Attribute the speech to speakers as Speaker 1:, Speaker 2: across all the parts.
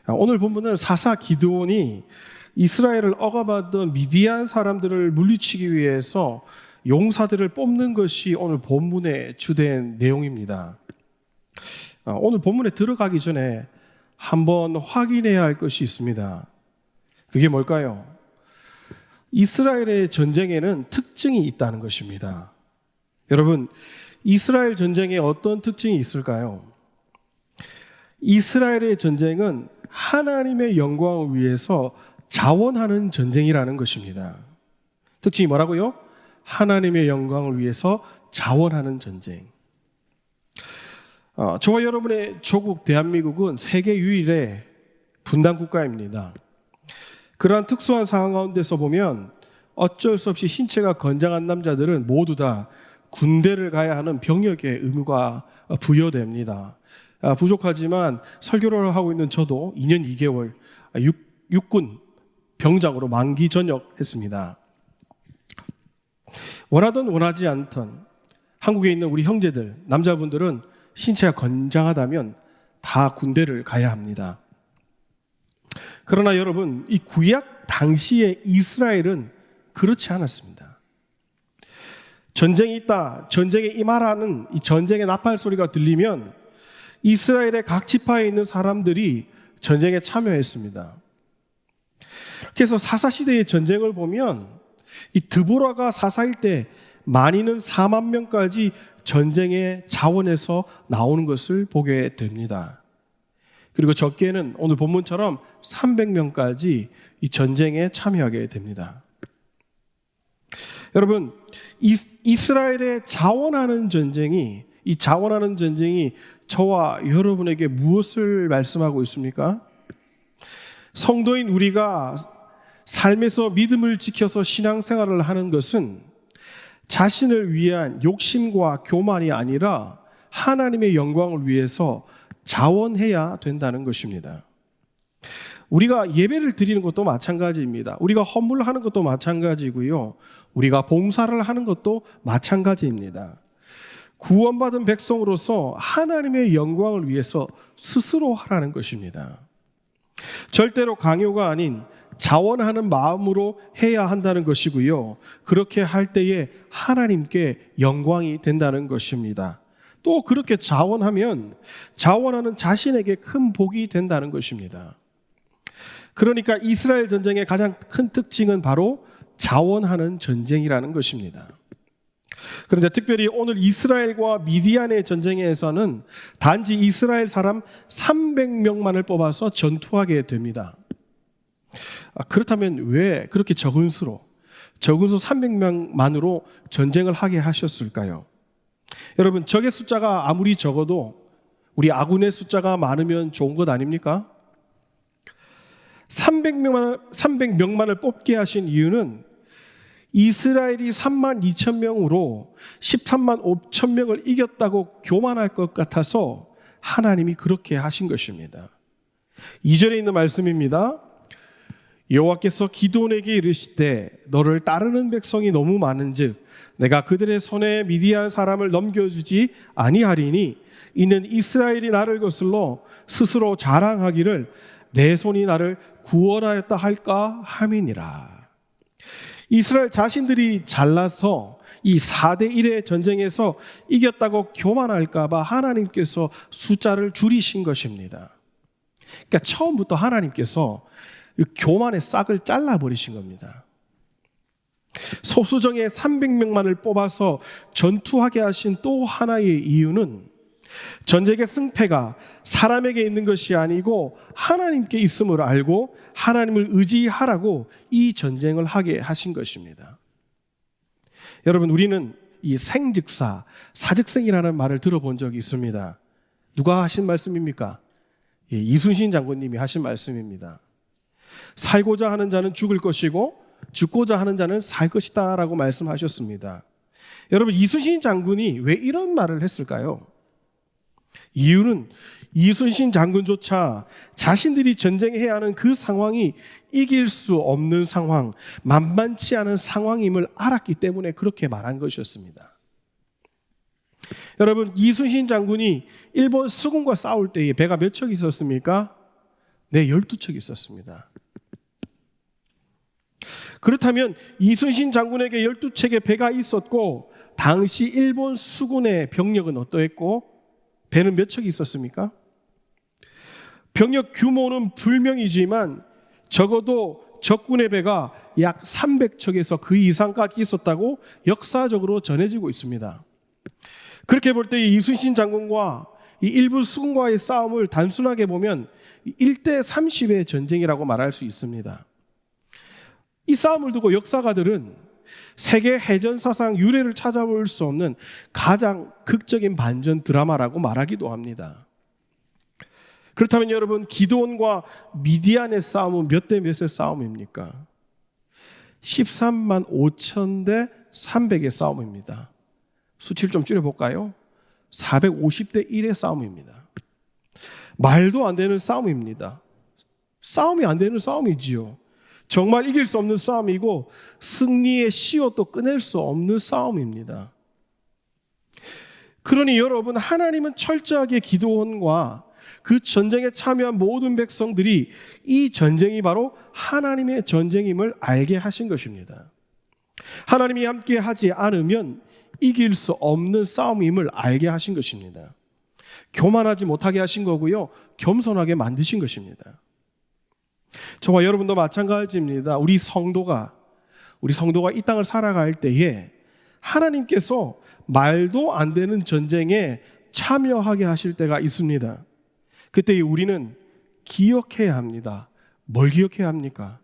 Speaker 1: 오늘 본문은 사사 기드온이 이스라엘을 억압하던 미디안 사람들을 물리치기 위해서 용사들을 뽑는 것이 오늘 본문의 주된 내용입니다. 오늘 본문에 들어가기 전에 한번 확인해야 할 것이 있습니다. 그게 뭘까요? 이스라엘의 전쟁에는 특징이 있다는 것입니다. 여러분, 이스라엘 전쟁에 어떤 특징이 있을까요? 이스라엘의 전쟁은 하나님의 영광을 위해서 자원하는 전쟁이라는 것입니다. 특징이 뭐라고요? 하나님의 영광을 위해서 자원하는 전쟁. 저와 여러분의 조국 대한민국은 세계 유일의 분단 국가입니다. 그러한 특수한 상황 가운데서 보면 어쩔 수 없이 신체가 건장한 남자들은 모두 다 군대를 가야 하는 병역의 의무가 부여됩니다. 부족하지만 설교를 하고 있는 저도 2년 2개월 육군 병장으로 만기 전역했습니다. 원하든 원하지 않든 한국에 있는 우리 형제들, 남자분들은 신체가 건장하다면 다 군대를 가야 합니다. 그러나 여러분, 이 구약 당시의 이스라엘은 그렇지 않았습니다. 전쟁이 있다, 전쟁에 임하라는 이 전쟁의 나팔 소리가 들리면 이스라엘의 각 지파에 있는 사람들이 전쟁에 참여했습니다. 그래서 사사시대의 전쟁을 보면 이 드보라가 사사일 때 많이는 4만 명까지 전쟁의 자원에서 나오는 것을 보게 됩니다. 그리고 적게는 오늘 본문처럼 300명까지 이 전쟁에 참여하게 됩니다. 여러분, 이스라엘의 자원하는 전쟁이, 이 자원하는 전쟁이 저와 여러분에게 무엇을 말씀하고 있습니까? 성도인 우리가 삶에서 믿음을 지켜서 신앙생활을 하는 것은 자신을 위한 욕심과 교만이 아니라 하나님의 영광을 위해서 자원해야 된다는 것입니다. 우리가 예배를 드리는 것도 마찬가지입니다. 우리가 헌물하는 것도 마찬가지고요. 우리가 봉사를 하는 것도 마찬가지입니다. 구원받은 백성으로서 하나님의 영광을 위해서 스스로 하라는 것입니다. 절대로 강요가 아닌 자원하는 마음으로 해야 한다는 것이고요. 그렇게 할 때에 하나님께 영광이 된다는 것입니다. 또 그렇게 자원하면 자원하는 자신에게 큰 복이 된다는 것입니다. 그러니까 이스라엘 전쟁의 가장 큰 특징은 바로 자원하는 전쟁이라는 것입니다. 그런데 특별히 오늘 이스라엘과 미디안의 전쟁에서는 단지 이스라엘 사람 300명만을 뽑아서 전투하게 됩니다. 그렇다면 왜 그렇게 적은 수로 300명만으로 전쟁을 하게 하셨을까요? 여러분, 적의 숫자가 아무리 적어도 우리 아군의 숫자가 많으면 좋은 것 아닙니까? 300명만을 뽑게 하신 이유는 이스라엘이 3만 2천 명으로 13만 5천 명을 이겼다고 교만할 것 같아서 하나님이 그렇게 하신 것입니다. 2절에 있는 말씀입니다. 여호와께서 기드온에게 이르시되 너를 따르는 백성이 너무 많은즉 내가 그들의 손에 미디안 사람을 넘겨주지 아니하리니 이는 이스라엘이 나를 거슬러 스스로 자랑하기를 내 손이 나를 구원하였다 할까 함이니라. 이스라엘 자신들이 잘나서 이 4대1의 전쟁에서 이겼다고 교만할까 봐 하나님께서 숫자를 줄이신 것입니다. 그러니까 처음부터 하나님께서 교만의 싹을 잘라버리신 겁니다. 소수정예 300명만을 뽑아서 전투하게 하신 또 하나의 이유는 전쟁의 승패가 사람에게 있는 것이 아니고 하나님께 있음을 알고 하나님을 의지하라고 이 전쟁을 하게 하신 것입니다. 여러분, 우리는 이 생즉사, 사즉생이라는 말을 들어본 적이 있습니다. 누가 하신 말씀입니까? 이순신 장군님이 하신 말씀입니다. 살고자 하는 자는 죽을 것이고 죽고자 하는 자는 살 것이다 라고 말씀하셨습니다. 여러분, 이순신 장군이 왜 이런 말을 했을까요? 이유는 이순신 장군조차 자신들이 전쟁해야 하는 그 상황이 이길 수 없는 상황, 만만치 않은 상황임을 알았기 때문에 그렇게 말한 것이었습니다. 여러분, 이순신 장군이 일본 수군과 싸울 때에 배가 몇 척 있었습니까? 네, 12척이 있었습니다. 그렇다면 이순신 장군에게 12척의 배가 있었고 당시 일본 수군의 병력은 어떠했고 배는 몇 척이 있었습니까? 병력 규모는 불명이지만 적어도 적군의 배가 약 300척에서 그 이상까지 있었다고 역사적으로 전해지고 있습니다. 그렇게 볼 때 이순신 장군과 이 일부 수군과의 싸움을 단순하게 보면 1대 30의 전쟁이라고 말할 수 있습니다. 이 싸움을 두고 역사가들은 세계 해전사상 유례를 찾아볼 수 없는 가장 극적인 반전 드라마라고 말하기도 합니다. 그렇다면 여러분, 기드온과 미디안의 싸움은 몇 대 몇의 싸움입니까? 13만 5천 대 300의 싸움입니다. 수치를 좀 줄여볼까요? 450대 1의 싸움입니다. 말도 안 되는 싸움입니다. 싸움이 안 되는 싸움이지요. 정말 이길 수 없는 싸움이고 승리의 씨앗도 꺼낼 수 없는 싸움입니다. 그러니 여러분, 하나님은 철저하게 기드온과 그 전쟁에 참여한 모든 백성들이 이 전쟁이 바로 하나님의 전쟁임을 알게 하신 것입니다. 하나님이 함께 하지 않으면 이길 수 없는 싸움임을 알게 하신 것입니다. 교만하지 못하게 하신 거고요, 겸손하게 만드신 것입니다. 저와 여러분도 마찬가지입니다. 우리 성도가 이 땅을 살아갈 때에 하나님께서 말도 안 되는 전쟁에 참여하게 하실 때가 있습니다. 그때 우리는 기억해야 합니다. 뭘 기억해야 합니까?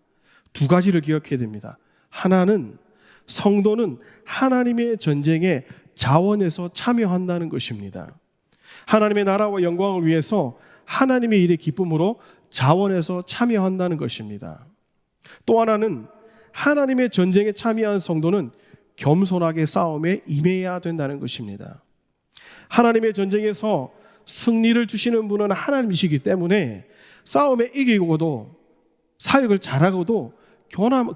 Speaker 1: 두 가지를 기억해야 됩니다. 하나는 성도는 하나님의 전쟁에 자원해서 참여한다는 것입니다. 하나님의 나라와 영광을 위해서 하나님의 일의 기쁨으로 자원해서 참여한다는 것입니다. 또 하나는 하나님의 전쟁에 참여한 성도는 겸손하게 싸움에 임해야 된다는 것입니다. 하나님의 전쟁에서 승리를 주시는 분은 하나님이시기 때문에 싸움에 이기고도 사역을 잘하고도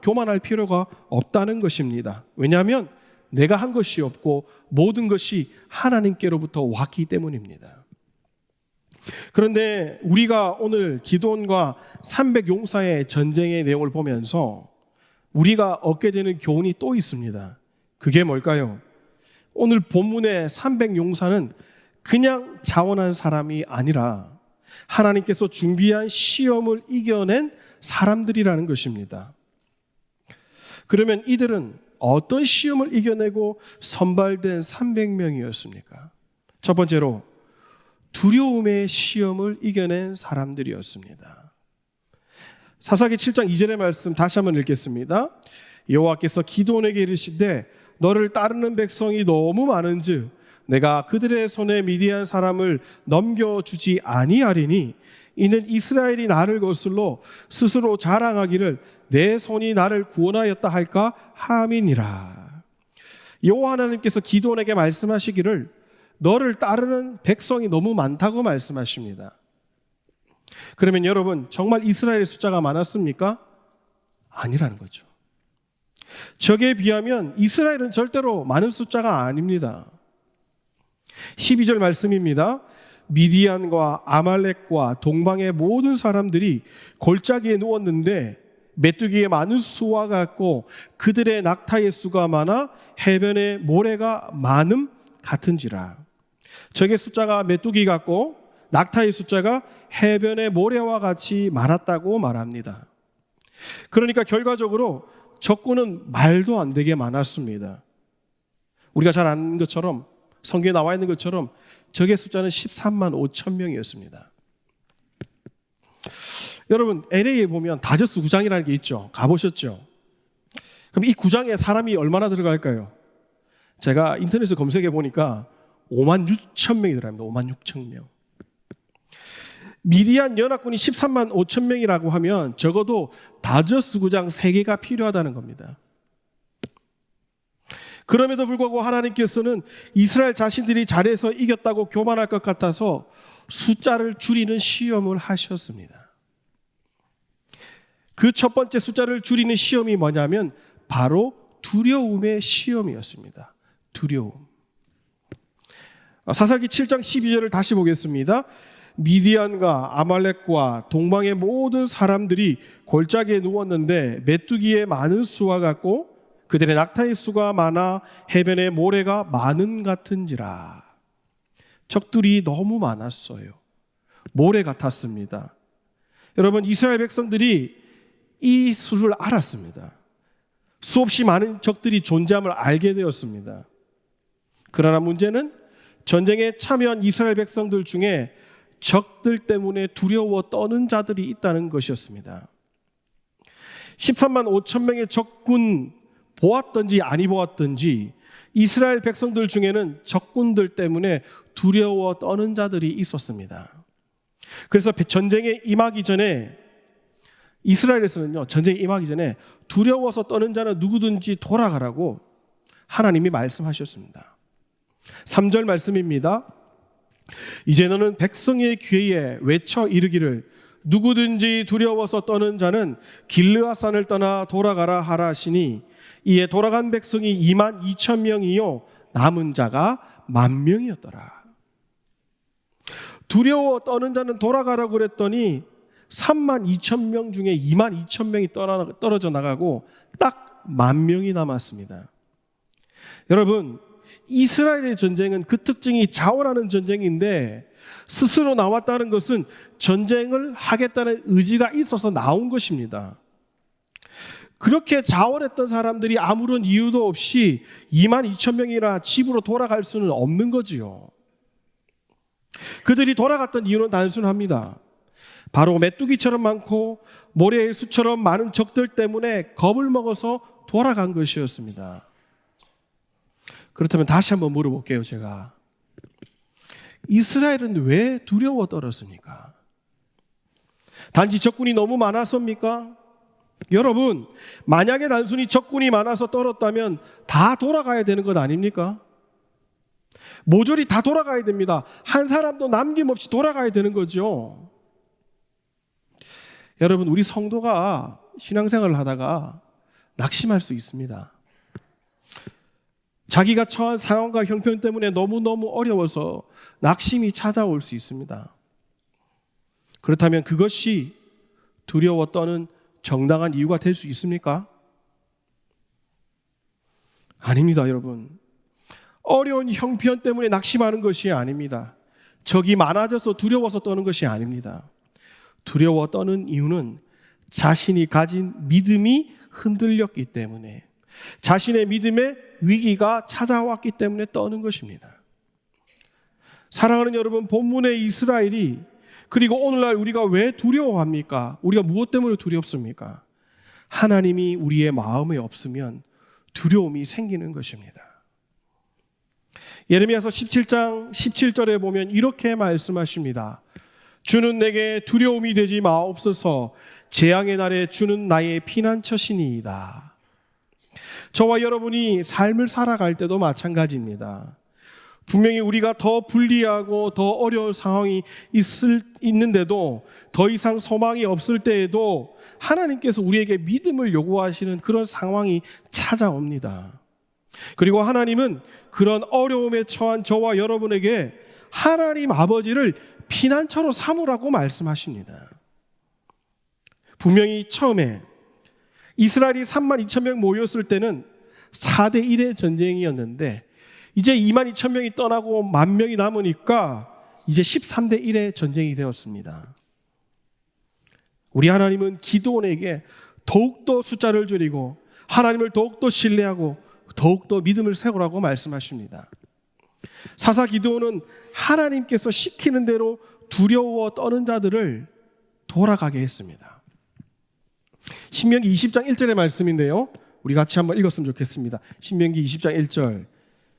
Speaker 1: 교만할 필요가 없다는 것입니다. 왜냐하면 내가 한 것이 없고 모든 것이 하나님께로부터 왔기 때문입니다. 그런데 우리가 오늘 기드온과 300용사의 전쟁의 내용을 보면서 우리가 얻게 되는 교훈이 또 있습니다. 그게 뭘까요? 오늘 본문의 300용사는 그냥 자원한 사람이 아니라 하나님께서 준비한 시험을 이겨낸 사람들이라는 것입니다. 그러면 이들은 어떤 시험을 이겨내고 선발된 300명이었습니까? 첫 번째로 두려움의 시험을 이겨낸 사람들이었습니다. 사사기 7장 2절의 말씀 다시 한번 읽겠습니다. 여호와께서 기드온에게 이르시되 너를 따르는 백성이 너무 많은즉 내가 그들의 손에 미디안 사람을 넘겨주지 아니하리니 이는 이스라엘이 나를 거슬러 스스로 자랑하기를 내 손이 나를 구원하였다 할까 함이니라. 여호와 하나님께서 기드온에게 말씀하시기를 너를 따르는 백성이 너무 많다고 말씀하십니다. 그러면 여러분, 정말 이스라엘의 숫자가 많았습니까? 아니라는 거죠. 적에 비하면 이스라엘은 절대로 많은 숫자가 아닙니다. 12절 말씀입니다. 미디안과 아말렉과 동방의 모든 사람들이 골짜기에 누웠는데 메뚜기의 많은 수와 같고 그들의 낙타의 수가 많아 해변의 모래가 많음 같은지라. 적의 숫자가 메뚜기 같고 낙타의 숫자가 해변의 모래와 같이 많았다고 말합니다. 그러니까 결과적으로 적군은 말도 안 되게 많았습니다. 우리가 잘 아는 것처럼 성경에 나와 있는 것처럼 적의 숫자는 13만 5천 명이었습니다. 여러분, LA에 보면 다저스 구장이라는 게 있죠. 가보셨죠? 그럼 이 구장에 사람이 얼마나 들어갈까요? 제가 인터넷에 검색해 보니까 5만 6천 명이 들어갑니다. 5만 6천 명. 미디안 연합군이 13만 5천 명이라고 하면 적어도 다저스 구장 3개가 필요하다는 겁니다. 그럼에도 불구하고 하나님께서는 이스라엘 자신들이 잘해서 이겼다고 교만할 것 같아서 숫자를 줄이는 시험을 하셨습니다. 그 첫 번째 숫자를 줄이는 시험이 뭐냐면 바로 두려움의 시험이었습니다. 두려움. 사사기 7장 12절을 다시 보겠습니다. 미디안과 아말렉과 동방의 모든 사람들이 골짜기에 누웠는데 메뚜기의 많은 수와 같고 그들의 낙타의 수가 많아 해변의 모래가 많은 같은지라. 적들이 너무 많았어요. 모래 같았습니다. 여러분, 이스라엘 백성들이 이 수를 알았습니다. 수없이 많은 적들이 존재함을 알게 되었습니다. 그러나 문제는 전쟁에 참여한 이스라엘 백성들 중에 적들 때문에 두려워 떠는 자들이 있다는 것이었습니다. 13만 5천 명의 적군 보았든지 아니 보았든지 이스라엘 백성들 중에는 적군들 때문에 두려워 떠는 자들이 있었습니다. 그래서 전쟁에 임하기 전에 이스라엘에서는요, 전쟁에 임하기 전에 두려워서 떠는 자는 누구든지 돌아가라고 하나님이 말씀하셨습니다. 3절 말씀입니다. 이제 너는 백성의 귀에 외쳐 이르기를 누구든지 두려워서 떠는 자는 길르앗산을 떠나 돌아가라 하라 하시니 이에 돌아간 백성이 2만 2천 명이요 남은 자가 10,000명이었더라. 두려워 떠는 자는 돌아가라고 그랬더니 3만 2천 명 중에 2만 2천 명이 떨어져 나가고 딱 10,000명이 남았습니다. 여러분, 이스라엘의 전쟁은 그 특징이 자원하는 전쟁인데 스스로 나왔다는 것은 전쟁을 하겠다는 의지가 있어서 나온 것입니다. 그렇게 자원했던 사람들이 아무런 이유도 없이 2만 2천 명이나 집으로 돌아갈 수는 없는 거지요. 그들이 돌아갔던 이유는 단순합니다. 바로 메뚜기처럼 많고 모래의 수처럼 많은 적들 때문에 겁을 먹어서 돌아간 것이었습니다. 그렇다면 다시 한번 물어볼게요. 제가 이스라엘은 왜 두려워 떨었습니까? 단지 적군이 너무 많았습니까? 여러분, 만약에 단순히 적군이 많아서 떨었다면 다 돌아가야 되는 것 아닙니까? 모조리 다 돌아가야 됩니다. 한 사람도 남김없이 돌아가야 되는 거죠. 여러분, 우리 성도가 신앙생활을 하다가 낙심할 수 있습니다. 자기가 처한 상황과 형편 때문에 너무너무 어려워서 낙심이 찾아올 수 있습니다. 그렇다면 그것이 두려워 떠는 정당한 이유가 될 수 있습니까? 아닙니다, 여러분. 어려운 형편 때문에 낙심하는 것이 아닙니다. 적이 많아져서 두려워서 떠는 것이 아닙니다. 두려워 떠는 이유는 자신이 가진 믿음이 흔들렸기 때문에, 자신의 믿음의 위기가 찾아왔기 때문에 떠는 것입니다. 사랑하는 여러분, 본문의 이스라엘이, 그리고 오늘날 우리가 왜 두려워합니까? 우리가 무엇 때문에 두렵습니까? 하나님이 우리의 마음에 없으면 두려움이 생기는 것입니다. 예레미야서 17장 17절에 보면 이렇게 말씀하십니다. 주는 내게 두려움이 되지 마옵소서. 재앙의 날에 주는 나의 피난처시니이다. 저와 여러분이 삶을 살아갈 때도 마찬가지입니다. 분명히 우리가 더 불리하고 더 어려운 상황이 있는데도, 더 이상 소망이 없을 때에도 하나님께서 우리에게 믿음을 요구하시는 그런 상황이 찾아옵니다. 그리고 하나님은 그런 어려움에 처한 저와 여러분에게 하나님 아버지를 피난처로 삼으라고 말씀하십니다. 분명히 처음에 이스라엘이 3만 2천 명 모였을 때는 4대 1의 전쟁이었는데 이제 2만 2천 명이 떠나고 10,000명이 남으니까 이제 13대 1의 전쟁이 되었습니다. 우리 하나님은 기드온에게 더욱더 숫자를 줄이고 하나님을 더욱더 신뢰하고 더욱더 믿음을 세우라고 말씀하십니다. 사사 기드온은 하나님께서 시키는 대로 두려워 떠는 자들을 돌아가게 했습니다. 신명기 20장 1절의 말씀인데요, 우리 같이 한번 읽었으면 좋겠습니다. 신명기 20장 1절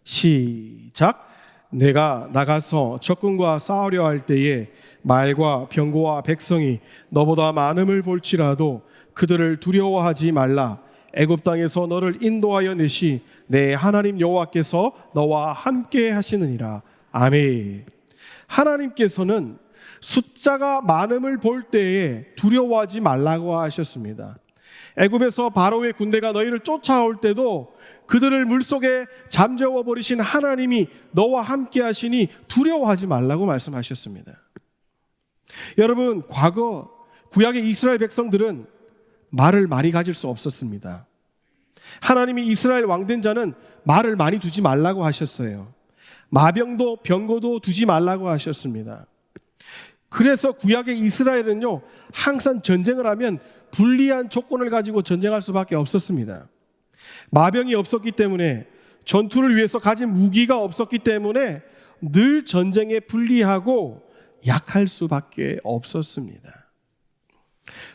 Speaker 1: 시작. 내가 나가서 적군과 싸우려 할 때에 말과 병거와 백성이 너보다 많음을 볼지라도 그들을 두려워하지 말라. 애굽 땅에서 너를 인도하여 내시 내 하나님 여호와께서 너와 함께 하시느니라. 아멘. 하나님께서는 숫자가 많음을 볼 때에 두려워하지 말라고 하셨습니다. 애굽에서 바로의 군대가 너희를 쫓아올 때도 그들을 물속에 잠재워 버리신 하나님이 너와 함께 하시니 두려워하지 말라고 말씀하셨습니다. 여러분, 과거 구약의 이스라엘 백성들은 말을 많이 가질 수 없었습니다. 하나님이 이스라엘 왕된 자는 말을 많이 두지 말라고 하셨어요. 마병도 병거도 두지 말라고 하셨습니다. 그래서 구약의 이스라엘은요, 항상 전쟁을 하면 불리한 조건을 가지고 전쟁할 수밖에 없었습니다. 마병이 없었기 때문에, 전투를 위해서 가진 무기가 없었기 때문에 늘 전쟁에 불리하고 약할 수밖에 없었습니다.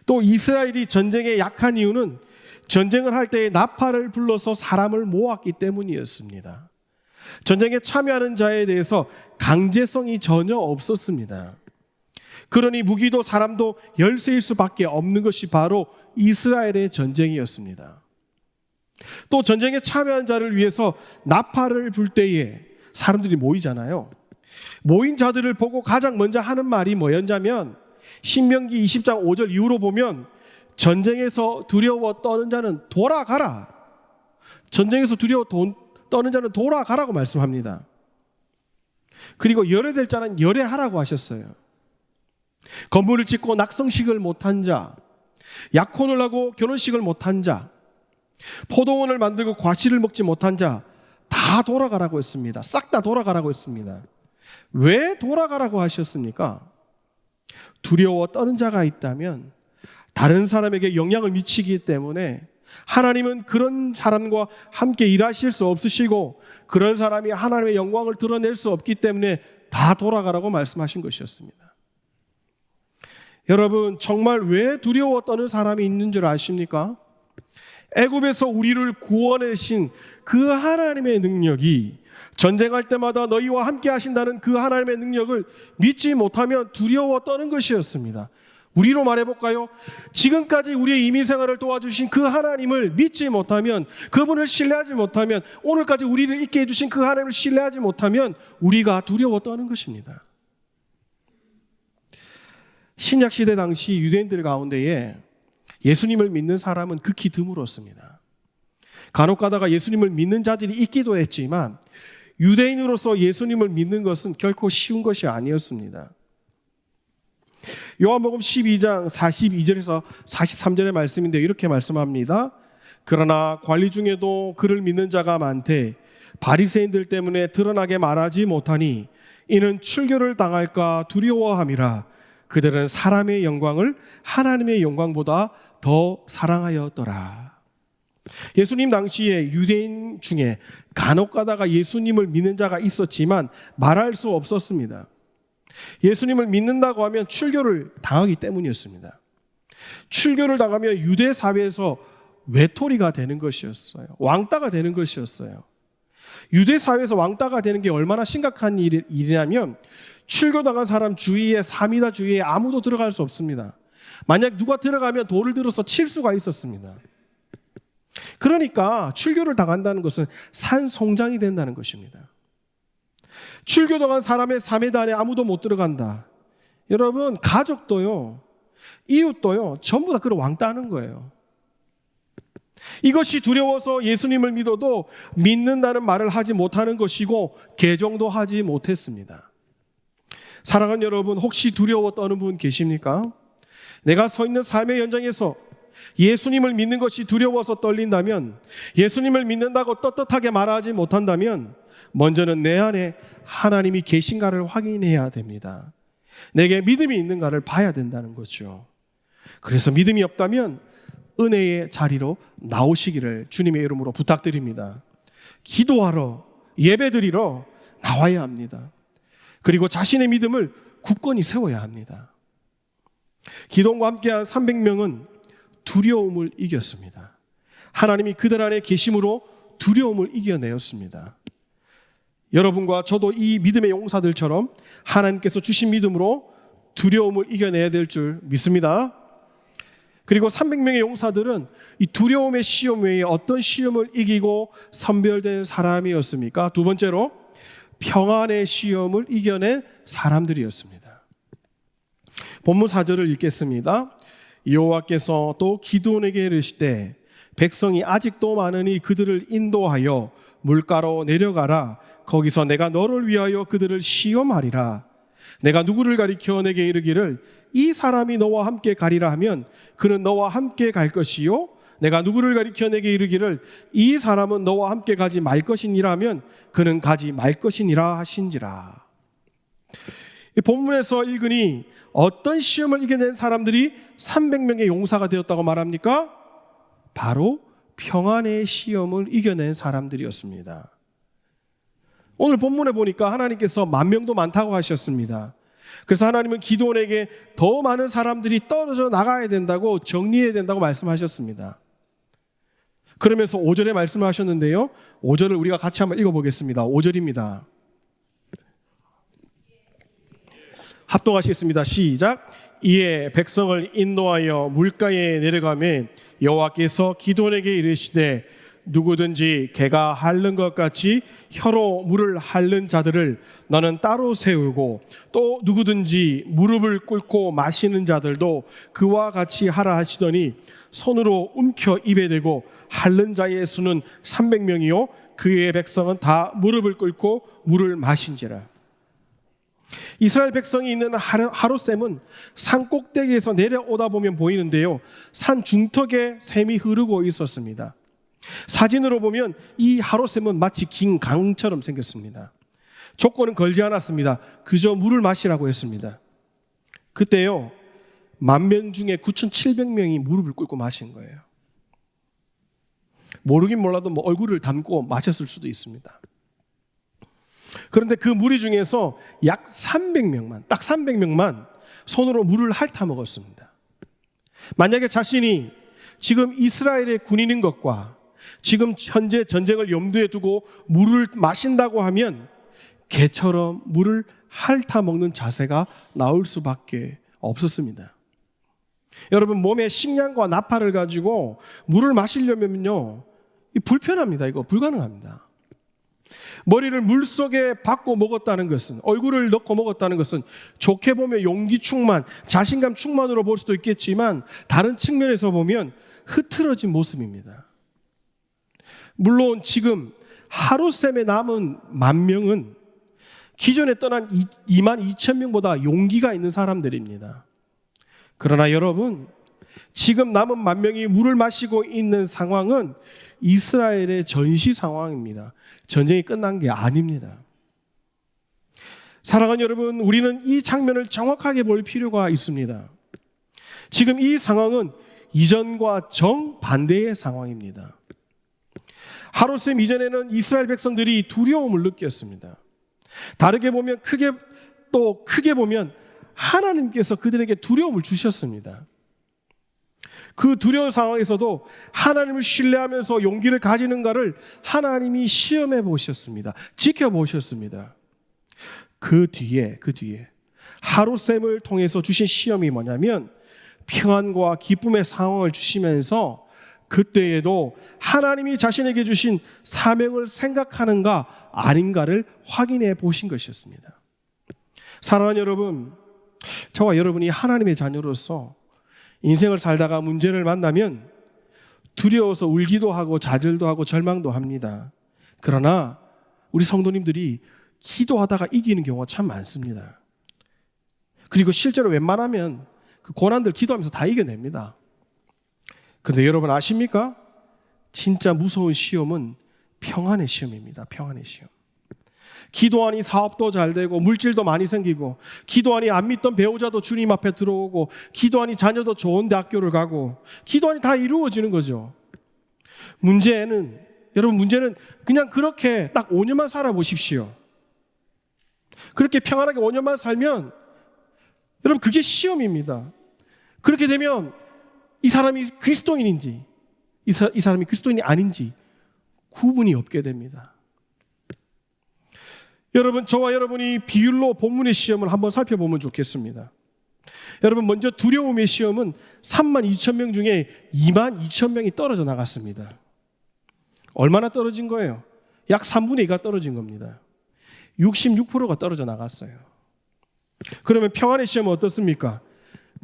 Speaker 1: 또 이스라엘이 전쟁에 약한 이유는 전쟁을 할 때에 나팔을 불러서 사람을 모았기 때문이었습니다. 전쟁에 참여하는 자에 대해서 강제성이 전혀 없었습니다. 그러니 무기도 사람도 열세일 수밖에 없는 것이 바로 이스라엘의 전쟁이었습니다. 또 전쟁에 참여한 자를 위해서 나팔을 불 때에 사람들이 모이잖아요. 모인 자들을 보고 가장 먼저 하는 말이 뭐였냐면, 신명기 20장 5절 이후로 보면 전쟁에서 두려워 떠는 자는 돌아가라. 전쟁에서 두려워 떠는 자는 돌아가라고 말씀합니다. 그리고 열애될 자는 열애하라고 하셨어요. 건물을 짓고 낙성식을 못한 자, 약혼을 하고 결혼식을 못한 자, 포도원을 만들고 과실을 먹지 못한 자 다 돌아가라고 했습니다. 싹 다 돌아가라고 했습니다. 왜 돌아가라고 하셨습니까? 두려워 떠는 자가 있다면 다른 사람에게 영향을 미치기 때문에 하나님은 그런 사람과 함께 일하실 수 없으시고, 그런 사람이 하나님의 영광을 드러낼 수 없기 때문에 다 돌아가라고 말씀하신 것이었습니다. 여러분, 정말 왜 두려워 떠는 사람이 있는 줄 아십니까? 애굽에서 우리를 구원하신 그 하나님의 능력이, 전쟁할 때마다 너희와 함께 하신다는 그 하나님의 능력을 믿지 못하면 두려워 떠는 것이었습니다. 우리로 말해볼까요? 지금까지 우리의 이민생활을 도와주신 그 하나님을 믿지 못하면, 그분을 신뢰하지 못하면, 오늘까지 우리를 있게 해주신 그 하나님을 신뢰하지 못하면 우리가 두려워 떠는 것입니다. 신약시대 당시 유대인들 가운데에 예수님을 믿는 사람은 극히 드물었습니다. 간혹 가다가 예수님을 믿는 자들이 있기도 했지만 유대인으로서 예수님을 믿는 것은 결코 쉬운 것이 아니었습니다. 요한복음 12장 42절에서 43절의 말씀인데 이렇게 말씀합니다. 그러나 관리 중에도 그를 믿는 자가 많되 바리새인들 때문에 드러나게 말하지 못하니 이는 출교를 당할까 두려워함이라. 그들은 사람의 영광을 하나님의 영광보다 더 사랑하였더라. 예수님 당시에 유대인 중에 간혹 가다가 예수님을 믿는 자가 있었지만 말할 수 없었습니다. 예수님을 믿는다고 하면 출교를 당하기 때문이었습니다. 출교를 당하면 유대 사회에서 외톨이가 되는 것이었어요. 왕따가 되는 것이었어요. 유대 사회에서 왕따가 되는 게 얼마나 심각한 일이냐면, 출교당한 사람 주위에, 3미다 주위에 아무도 들어갈 수 없습니다. 만약 누가 들어가면 돌을 들어서 칠 수가 있었습니다. 그러니까 출교를 당한다는 것은 산송장이 된다는 것입니다. 출교당한 사람의 3미다 안에 아무도 못 들어간다. 여러분, 가족도요, 이웃도요, 전부 다 그런 왕따하는 거예요. 이것이 두려워서 예수님을 믿어도 믿는다는 말을 하지 못하는 것이고 개종도 하지 못했습니다. 사랑하는 여러분, 혹시 두려워 떠는 분 계십니까? 내가 서 있는 삶의 현장에서 예수님을 믿는 것이 두려워서 떨린다면, 예수님을 믿는다고 떳떳하게 말하지 못한다면 먼저는 내 안에 하나님이 계신가를 확인해야 됩니다. 내게 믿음이 있는가를 봐야 된다는 거죠. 그래서 믿음이 없다면 은혜의 자리로 나오시기를 주님의 이름으로 부탁드립니다. 기도하러, 예배드리러 나와야 합니다. 그리고 자신의 믿음을 굳건히 세워야 합니다. 기동과 함께한 300명은 두려움을 이겼습니다. 하나님이 그들 안에 계심으로 두려움을 이겨내었습니다. 여러분과 저도 이 믿음의 용사들처럼 하나님께서 주신 믿음으로 두려움을 이겨내야 될 줄 믿습니다. 그리고 300명의 용사들은 이 두려움의 시험 외에 어떤 시험을 이기고 선별된 사람이었습니까? 두 번째로 평안의 시험을 이겨낸 사람들이었습니다. 본문 4절을 읽겠습니다. 여호와께서 또 기드온에게 이르시되 백성이 아직도 많으니 그들을 인도하여 물가로 내려가라. 거기서 내가 너를 위하여 그들을 시험하리라. 내가 누구를 가리켜 내게 이르기를 이 사람이 너와 함께 가리라 하면 그는 너와 함께 갈 것이요 내가 누구를 가리켜 내게 이르기를 이 사람은 너와 함께 가지 말 것이니라 하면 그는 가지 말 것이니라 하신지라. 이 본문에서 읽으니 어떤 시험을 이겨낸 사람들이 300명의 용사가 되었다고 말합니까? 바로 평안의 시험을 이겨낸 사람들이었습니다. 오늘 본문에 보니까 하나님께서 10,000명도 많다고 하셨습니다. 그래서 하나님은 기드온에게 더 많은 사람들이 떨어져 나가야 된다고, 정리해야 된다고 말씀하셨습니다. 그러면서 5절에 말씀하셨는데요, 5절을 우리가 같이 한번 읽어보겠습니다. 5절입니다. 합동하시겠습니다. 시작. 이에 백성을 인도하여 물가에 내려가매 여호와께서 기드온에게 이르시되 누구든지 개가 핥는 것 같이 혀로 물을 핥는 자들을 너는 따로 세우고 또 누구든지 무릎을 꿇고 마시는 자들도 그와 같이 하라 하시더니 손으로 움켜 입에 대고 핥는 자의 수는 300명이요 그의 백성은 다 무릎을 꿇고 물을 마신지라. 이스라엘 백성이 있는 하롯셈은 산 꼭대기에서 내려오다 보면 보이는데요, 산 중턱에 샘이 흐르고 있었습니다. 사진으로 보면 이 하롯셈은 마치 긴 강처럼 생겼습니다. 조건은 걸지 않았습니다. 그저 물을 마시라고 했습니다. 그때요 10,000명 중에 9,700명이 무릎을 꿇고 마신 거예요. 모르긴 몰라도 뭐 얼굴을 담고 마셨을 수도 있습니다. 그런데 그 무리 중에서 약 300명만, 딱 300명만 손으로 물을 핥아 먹었습니다. 만약에 자신이 지금 이스라엘의 군인인 것과 지금 현재 전쟁을 염두에 두고 물을 마신다고 하면 개처럼 물을 핥아 먹는 자세가 나올 수밖에 없었습니다. 여러분, 몸에 식량과 나팔을 가지고 물을 마시려면요, 불편합니다. 이거 불가능합니다. 머리를 물속에 박고 먹었다는 것은, 얼굴을 넣고 먹었다는 것은 좋게 보면 용기 충만, 자신감 충만으로 볼 수도 있겠지만 다른 측면에서 보면 흐트러진 모습입니다. 물론 지금 하룻셈에 남은 10,000명은 기존에 떠난 22,000명보다 용기가 있는 사람들입니다. 그러나 여러분, 지금 남은 10,000명이 물을 마시고 있는 상황은 이스라엘의 전시 상황입니다. 전쟁이 끝난 게 아닙니다. 사랑하는 여러분, 우리는 이 장면을 정확하게 볼 필요가 있습니다. 지금 이 상황은 이전과 정반대의 상황입니다. 하롯셈 이전에는 이스라엘 백성들이 두려움을 느꼈습니다. 다르게 보면 크게 보면 하나님께서 그들에게 두려움을 주셨습니다. 그 두려운 상황에서도 하나님을 신뢰하면서 용기를 가지는가를 하나님이 시험해 보셨습니다. 지켜보셨습니다. 그 뒤에 하롯셈을 통해서 주신 시험이 뭐냐면 평안과 기쁨의 상황을 주시면서 그때에도 하나님이 자신에게 주신 사명을 생각하는가 아닌가를 확인해 보신 것이었습니다. 사랑하는 여러분, 저와 여러분이 하나님의 자녀로서 인생을 살다가 문제를 만나면 두려워서 울기도 하고 좌절도 하고 절망도 합니다. 그러나 우리 성도님들이 기도하다가 이기는 경우가 참 많습니다. 그리고 실제로 웬만하면 그 고난들 기도하면서 다 이겨냅니다. 그런데 여러분 아십니까? 진짜 무서운 시험은 평안의 시험입니다. 평안의 시험. 기도하니 사업도 잘 되고 물질도 많이 생기고, 기도하니 안 믿던 배우자도 주님 앞에 들어오고, 기도하니 자녀도 좋은 대학교를 가고, 기도하니 다 이루어지는 거죠. 문제는 그냥 그렇게 딱 5년만 살아보십시오. 그렇게 평안하게 5년만 살면 여러분 그게 시험입니다. 그렇게 되면 이 사람이 그리스도인인지 이 사람이 그리스도인이 아닌지 구분이 없게 됩니다. 여러분, 저와 여러분이 비율로 본문의 시험을 한번 살펴보면 좋겠습니다. 여러분, 먼저 두려움의 시험은 32,000명 중에 22,000명이 떨어져 나갔습니다. 얼마나 떨어진 거예요? 약 3분의 2가 떨어진 겁니다. 66%가 떨어져 나갔어요. 그러면 평안의 시험은 어떻습니까?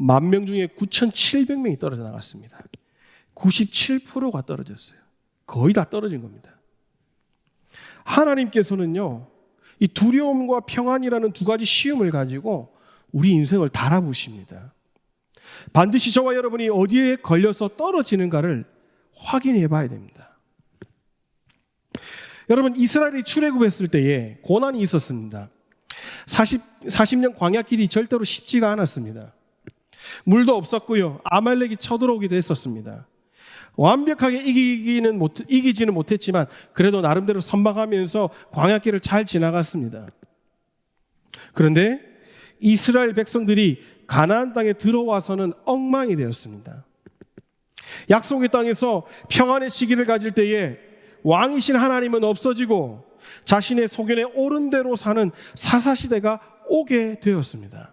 Speaker 1: 10,000명 중에 9,700명이 떨어져 나갔습니다. 97%가 떨어졌어요. 거의 다 떨어진 겁니다. 하나님께서는요, 이 두려움과 평안이라는 두 가지 시험을 가지고 우리 인생을 달아보십니다. 반드시 저와 여러분이 어디에 걸려서 떨어지는가를 확인해 봐야 됩니다. 여러분, 이스라엘이 출애굽했을 때에 고난이 있었습니다. 40년 광야길이 절대로 쉽지가 않았습니다. 물도 없었고요. 아말렉이 쳐들어오기도 했었습니다. 완벽하게 이기지는 못했지만 그래도 나름대로 선방하면서 광야길을 잘 지나갔습니다. 그런데 이스라엘 백성들이 가나안 땅에 들어와서는 엉망이 되었습니다. 약속의 땅에서 평안의 시기를 가질 때에 왕이신 하나님은 없어지고 자신의 소견에 옳은 대로 사는 사사시대가 오게 되었습니다.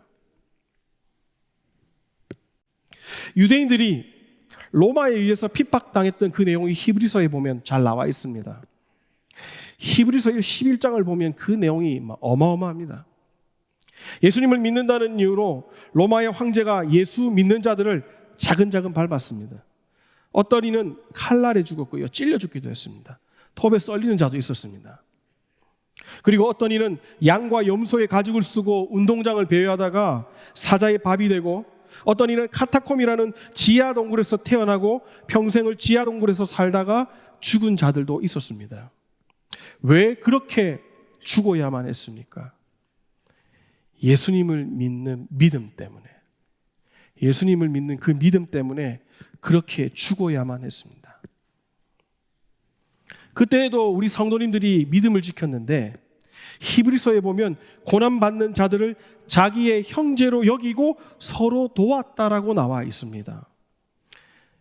Speaker 1: 유대인들이 로마에 의해서 핍박당했던 그 내용이 히브리서에 보면 잘 나와 있습니다. 히브리서 11장을 보면 그 내용이 어마어마합니다. 예수님을 믿는다는 이유로 로마의 황제가 예수 믿는 자들을 자근자근 밟았습니다. 어떤 이는 칼날에 죽었고요, 찔려 죽기도 했습니다. 톱에 썰리는 자도 있었습니다. 그리고 어떤 이는 양과 염소의 가죽을 쓰고 운동장을 배회하다가 사자의 밥이 되고, 어떤 이는 카타콤이라는 지하 동굴에서 태어나고 평생을 지하 동굴에서 살다가 죽은 자들도 있었습니다. 왜 그렇게 죽어야만 했습니까? 예수님을 믿는 믿음 때문에, 예수님을 믿는 그 믿음 때문에 그렇게 죽어야만 했습니다. 그때에도 우리 성도님들이 믿음을 지켰는데 히브리서에 보면 고난받는 자들을 자기의 형제로 여기고 서로 도왔다라고 나와 있습니다.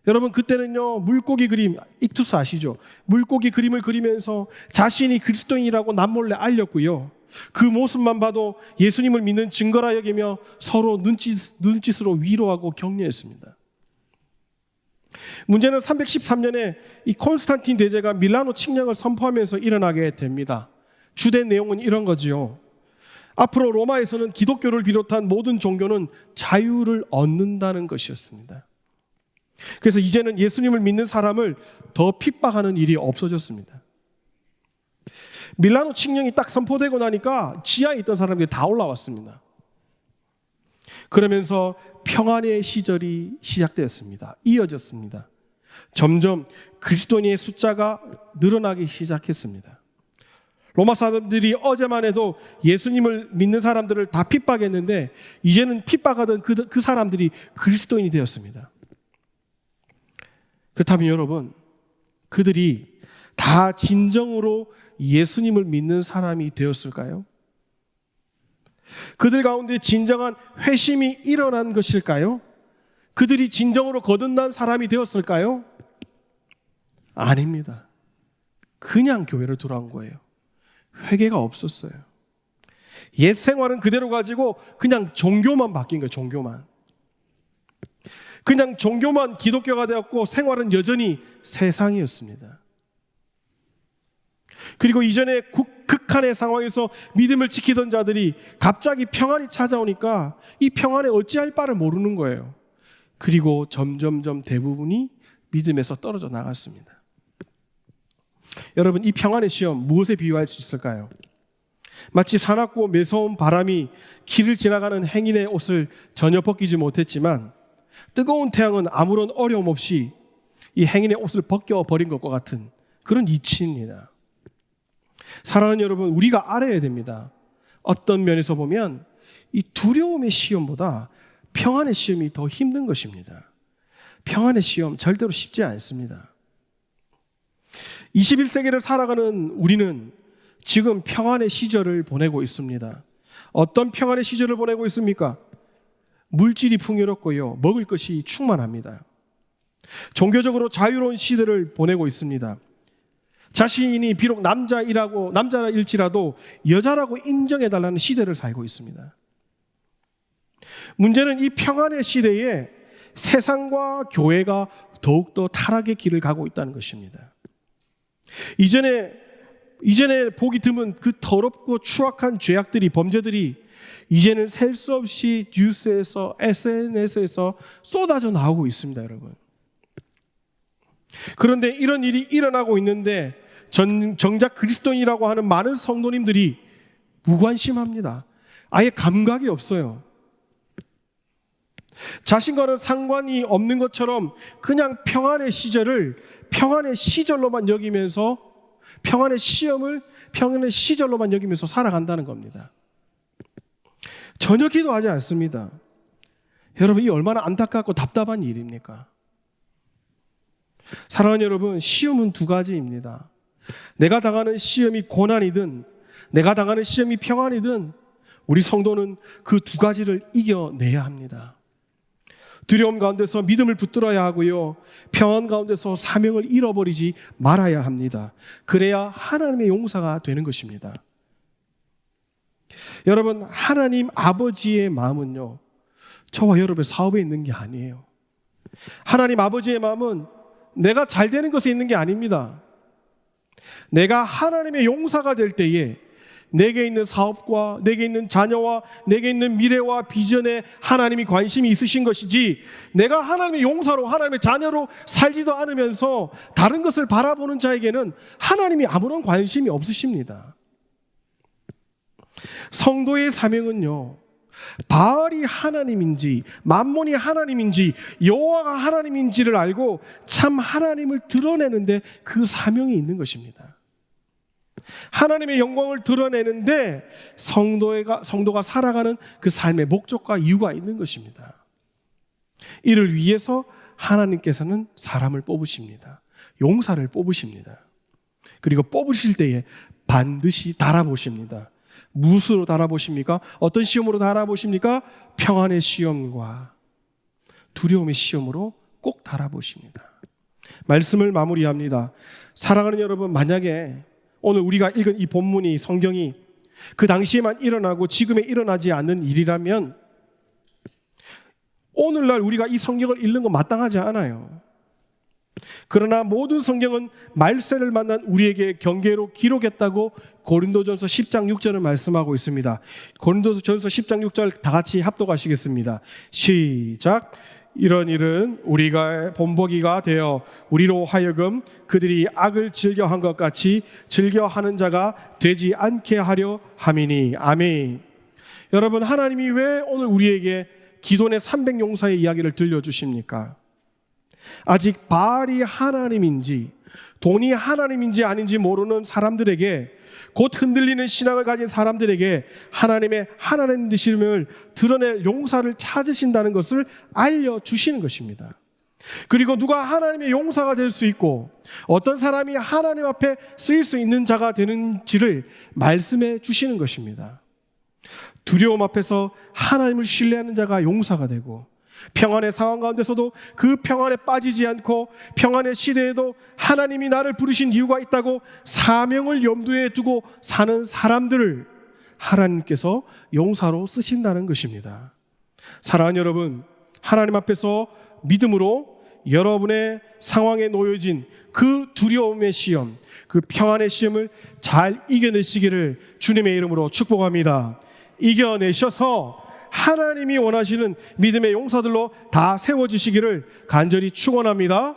Speaker 1: 여러분, 그때는요, 물고기 그림, 익투스 아시죠? 물고기 그림을 그리면서 자신이 그리스도인이라고 남몰래 알렸고요, 그 모습만 봐도 예수님을 믿는 증거라 여기며 서로 눈짓으로 위로하고 격려했습니다. 문제는 313년에 이 콘스탄틴 대제가 밀라노 칙령을 선포하면서 일어나게 됩니다. 주된 내용은 이런 거지요. 앞으로 로마에서는 기독교를 비롯한 모든 종교는 자유를 얻는다는 것이었습니다. 그래서 이제는 예수님을 믿는 사람을 더 핍박하는 일이 없어졌습니다. 밀라노 칙령이 딱 선포되고 나니까 지하에 있던 사람들이 다 올라왔습니다. 그러면서 평안의 시절이 시작되었습니다. 이어졌습니다. 점점 그리스도인의 숫자가 늘어나기 시작했습니다. 로마 사람들이 어제만 해도 예수님을 믿는 사람들을 다 핍박했는데 이제는 핍박하던 그 사람들이 그리스도인이 되었습니다. 그렇다면 여러분, 그들이 다 진정으로 예수님을 믿는 사람이 되었을까요? 그들 가운데 진정한 회심이 일어난 것일까요? 그들이 진정으로 거듭난 사람이 되었을까요? 아닙니다. 그냥 교회를 들어온 거예요. 회개가 없었어요. 옛 생활은 그대로 가지고 그냥 종교만 바뀐 거예요. 종교만. 그냥 종교만 기독교가 되었고 생활은 여전히 세상이었습니다. 그리고 이전에 극한의 상황에서 믿음을 지키던 자들이 갑자기 평안이 찾아오니까 이 평안에 어찌할 바를 모르는 거예요. 그리고 점점점 대부분이 믿음에서 떨어져 나갔습니다. 여러분, 이 평안의 시험 무엇에 비유할 수 있을까요? 마치 사납고 매서운 바람이 길을 지나가는 행인의 옷을 전혀 벗기지 못했지만 뜨거운 태양은 아무런 어려움 없이 이 행인의 옷을 벗겨버린 것과 같은 그런 이치입니다. 사랑하는 여러분, 우리가 알아야 됩니다. 어떤 면에서 보면 이 두려움의 시험보다 평안의 시험이 더 힘든 것입니다. 평안의 시험 절대로 쉽지 않습니다. 21세기를 살아가는 우리는 지금 평안의 시절을 보내고 있습니다. 어떤 평안의 시절을 보내고 있습니까? 물질이 풍요롭고요, 먹을 것이 충만합니다. 종교적으로 자유로운 시대를 보내고 있습니다. 자신이 비록 남자일지라도 여자라고 인정해달라는 시대를 살고 있습니다. 문제는 이 평안의 시대에 세상과 교회가 더욱더 타락의 길을 가고 있다는 것입니다. 이전에 보기 드문 그 더럽고 추악한 죄악들이, 범죄들이 이제는 셀 수 없이 뉴스에서, SNS에서 쏟아져 나오고 있습니다, 여러분. 그런데 이런 일이 일어나고 있는데 정작 그리스도인이라고 하는 많은 성도님들이 무관심합니다. 아예 감각이 없어요. 자신과는 상관이 없는 것처럼 그냥 평안의 시절을 평안의 시절로만 여기면서 평안의 시험을 평안의 시절로만 여기면서 살아간다는 겁니다. 전혀 기도하지 않습니다. 여러분, 이 얼마나 안타깝고 답답한 일입니까? 사랑하는 여러분, 시험은 두 가지입니다. 내가 당하는 시험이 고난이든 내가 당하는 시험이 평안이든 우리 성도는 그 두 가지를 이겨내야 합니다. 두려움 가운데서 믿음을 붙들어야 하고요, 평안 가운데서 사명을 잃어버리지 말아야 합니다. 그래야 하나님의 용사가 되는 것입니다. 여러분, 하나님 아버지의 마음은요, 저와 여러분의 사업에 있는 게 아니에요. 하나님 아버지의 마음은 내가 잘 되는 것에 있는 게 아닙니다. 내가 하나님의 용사가 될 때에 내게 있는 사업과 내게 있는 자녀와 내게 있는 미래와 비전에 하나님이 관심이 있으신 것이지, 내가 하나님의 용사로 하나님의 자녀로 살지도 않으면서 다른 것을 바라보는 자에게는 하나님이 아무런 관심이 없으십니다. 성도의 사명은요, 바알이 하나님인지 만몬이 하나님인지 여호와가 하나님인지를 알고 참 하나님을 드러내는데 그 사명이 있는 것입니다. 하나님의 영광을 드러내는데 성도가 살아가는 그 삶의 목적과 이유가 있는 것입니다. 이를 위해서 하나님께서는 사람을 뽑으십니다. 용사를 뽑으십니다. 그리고 뽑으실 때에 반드시 달아보십니다. 무엇으로 달아보십니까? 어떤 시험으로 달아보십니까? 평안의 시험과 두려움의 시험으로 꼭 달아보십니다. 말씀을 마무리합니다. 사랑하는 여러분, 만약에 오늘 우리가 읽은 이 본문이, 성경이 그 당시에만 일어나고 지금에 일어나지 않는 일이라면 오늘날 우리가 이 성경을 읽는 건 마땅하지 않아요. 그러나 모든 성경은 말세를 만난 우리에게 경계로 기록했다고 고린도전서 10장 6절을 말씀하고 있습니다. 고린도전서 10장 6절 다 같이 합독하시겠습니다. 시작. 이런 일은 우리가 본보기가 되어 우리로 하여금 그들이 악을 즐겨한 것 같이 즐겨하는 자가 되지 않게 하려 함이니. 아멘. 여러분, 하나님이 왜 오늘 우리에게 기돈의 300용사의 이야기를 들려주십니까? 아직 바알이 하나님인지 돈이 하나님인지 아닌지 모르는 사람들에게, 곧 흔들리는 신앙을 가진 사람들에게 하나님의 하나님 되심을 드러낼 용사를 찾으신다는 것을 알려주시는 것입니다. 그리고 누가 하나님의 용사가 될 수 있고 어떤 사람이 하나님 앞에 쓰일 수 있는 자가 되는지를 말씀해 주시는 것입니다. 두려움 앞에서 하나님을 신뢰하는 자가 용사가 되고, 평안의 상황 가운데서도 그 평안에 빠지지 않고 평안의 시대에도 하나님이 나를 부르신 이유가 있다고 사명을 염두에 두고 사는 사람들을 하나님께서 용사로 쓰신다는 것입니다. 사랑하는 여러분, 하나님 앞에서 믿음으로 여러분의 상황에 놓여진 그 두려움의 시험, 그 평안의 시험을 잘 이겨내시기를 주님의 이름으로 축복합니다. 이겨내셔서 하나님이 원하시는 믿음의 용사들로 다 세워지시기를 간절히 축원합니다.